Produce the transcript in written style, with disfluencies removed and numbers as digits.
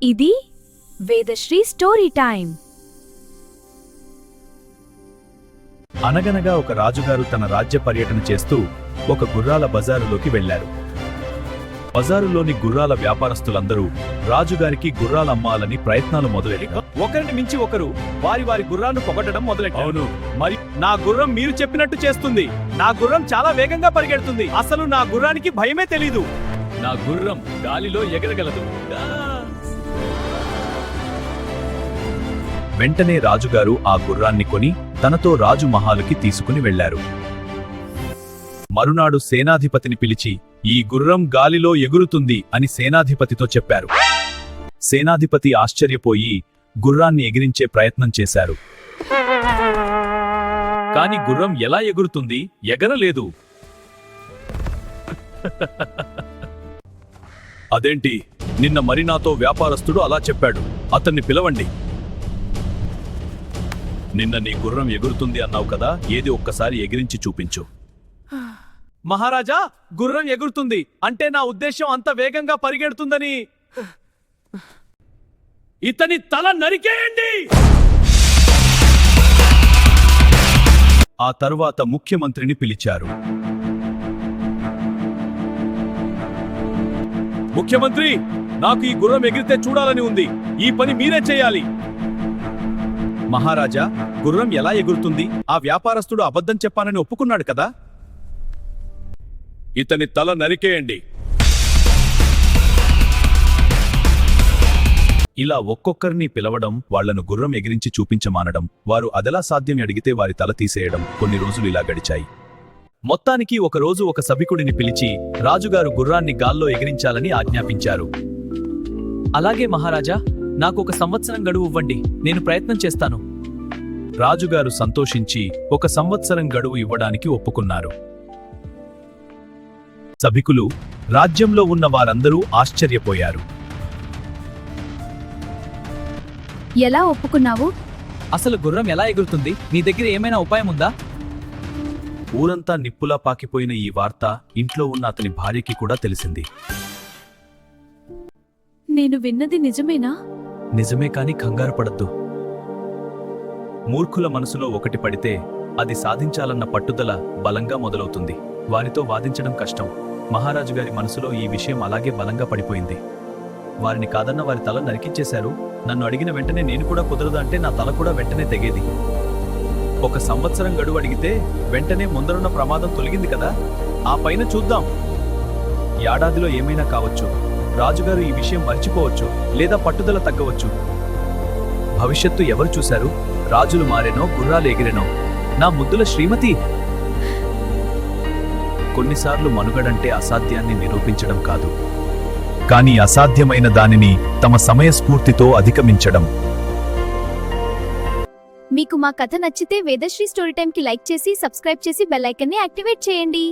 ఇది Vedasri story time. అనగనగా ఒక రాజుగారు తన రాజ్య పర్యటన చేస్తూ ఒక గుర్రాల బజారులోకి వెళ్లారు. బజారులోని గుర్రాల వ్యాపారస్తులందరూ రాజుగారికి గుర్రాలు అమ్మాలని ప్రయత్నాలు మొదలెట్టారు. ఒకరిని మించి ఒకరు వారి వారి గుర్రాలను పొగడడం మొదలెట్టారు. మరి నా గుర్రం మీరు చెప్పినట్టు చేస్తుంది, నా గుర్రం చాలా వేగంగా పరిగెడుతుంది, అసలు నా గుర్రానికి భయమే తెలీదు, నా గుర్రం గాలిలో ఎగరగలదు. వెంటనే రాజుగారు ఆ గుర్రాన్ని కొని తనతో రాజు మహాలుకి తీసుకుని వెళ్లారు. మరునాడు సేనాధిపతిని పిలిచి ఈ గుర్రం గాలిలో ఎగురుతుంది అని సేనాధిపతితో చెప్పారు. సేనాధిపతి ఆశ్చర్యపోయి గుర్రాన్ని ఎగిరించే ప్రయత్నం చేశారు. కాని గుర్రం ఎలా ఎగురుతుంది? ఎగరలేదు. అదేంటి, నిన్న మరి నాతో వ్యాపారస్తుడు అలా చెప్పాడు, అతన్ని పిలవండి. నిన్న నీ గుర్రం ఎగురుతుంది అన్నావు కదా, ఏది ఒక్కసారి ఎగిరించి చూపించు. మహారాజా, గుర్రం ఎగురుతుంది అంటే నా ఉద్దేశం అంత వేగంగా పరిగెడుతుందని. ఇతని తల నరికేయండి. ఆ తరువాత ముఖ్యమంత్రిని పిలిచారు. ముఖ్యమంత్రి, నాకు ఈ గుర్రం ఎగిరితే చూడాలని ఉంది, ఈ పని మీరే చేయాలి. మహారాజా, గుర్రం ఎలా ఎగురుతుంది? ఆ వ్యాపారస్తుడు అబద్ధం చెప్పానని ఒప్పుకున్నాడు కదా. ఇతని తల నరికేయండి. ఇలా ఒక్కొక్కరిని పిలవడం, వాళ్లను గుర్రం ఎగిరించి చూపించమానడం, వారు అదెలా సాధ్యం అడిగితే వారి తల తీసేయడం, కొన్ని రోజులు ఇలా గడిచాయి. మొత్తానికి ఒకరోజు ఒక సభికుడిని పిలిచి రాజుగారు గుర్రాన్ని గాల్లో ఎగిరించాలని ఆజ్ఞాపించారు. అలాగే మహారాజా, నాకు 1 సంవత్సరం గడువు ఇవ్వండి, నేను ప్రయత్నం చేస్తాను. రాజుగారు సంతోషించి 1 సంవత్సరం గడువు ఇవ్వడానికి ఒప్పుకున్నారు. సభికులు, రాజ్యంలో ఉన్న వారందరూ ఆశ్చర్యపోయారు. ఎలా ఒప్పుకున్నావు? అసలు గుర్రం ఎలా ఎగురుతుంది? నీ దగ్గర ఏమైనా ఉపాయం ఉందా? ఊరంతా నిప్పులా పాకిపోయిన ఈ వార్త ఇంట్లో ఉన్న అతని భార్యకి కూడా తెలిసింది. నేను విన్నది నిజమేనా? నిజమే, కాని కంగారు పడద్దు. మూర్ఖుల మనసులో ఒకటి పడితే అది సాధించాలన్న పట్టుదల బలంగా మొదలవుతుంది. వారితో వాదించడం కష్టం. మహారాజు గారి మనసులో ఈ విషయం అలాగే బలంగా పడిపోయింది. వారిని కాదన్న వారి తల నరికించేశారు. నన్ను అడిగిన వెంటనే నేను కూడా కుదరదు అంటే నా తల కూడా వెంటనే తెగేది. 1 సంవత్సరం గడువు అడిగితే వెంటనే ముందరున్న ప్రమాదం తొలగింది కదా. ఆ పైన చూద్దాం. ఏడాదిలో ఏమైనా కావచ్చు. రాజుగారు ఈ విషయం మర్చిపోవచ్చు, లేదా పట్టుదల తగ్గవచ్చు. భవిష్యత్తు ఎవరు చూశారు? రాజులు మారేనో, గుర్రాలు ఎగిరెనో. నా ముద్దుల శ్రీమతి. కొన్నిసార్లు మనుగడంటే అసాధ్యాన్ని నిరూపించడం కాదు, కానీ అసాధ్యమైన దానిని తమ సమయస్ఫూర్తితో అధిగమించడం. మీకు మా కథ నచ్చితే వేదశ్రీ స్టోరీ టైంకి లైక్ చేసి, సబ్స్క్రైబ్ చేసి బెల్ ఐకాన్ని యాక్టివేట్ చేయండి.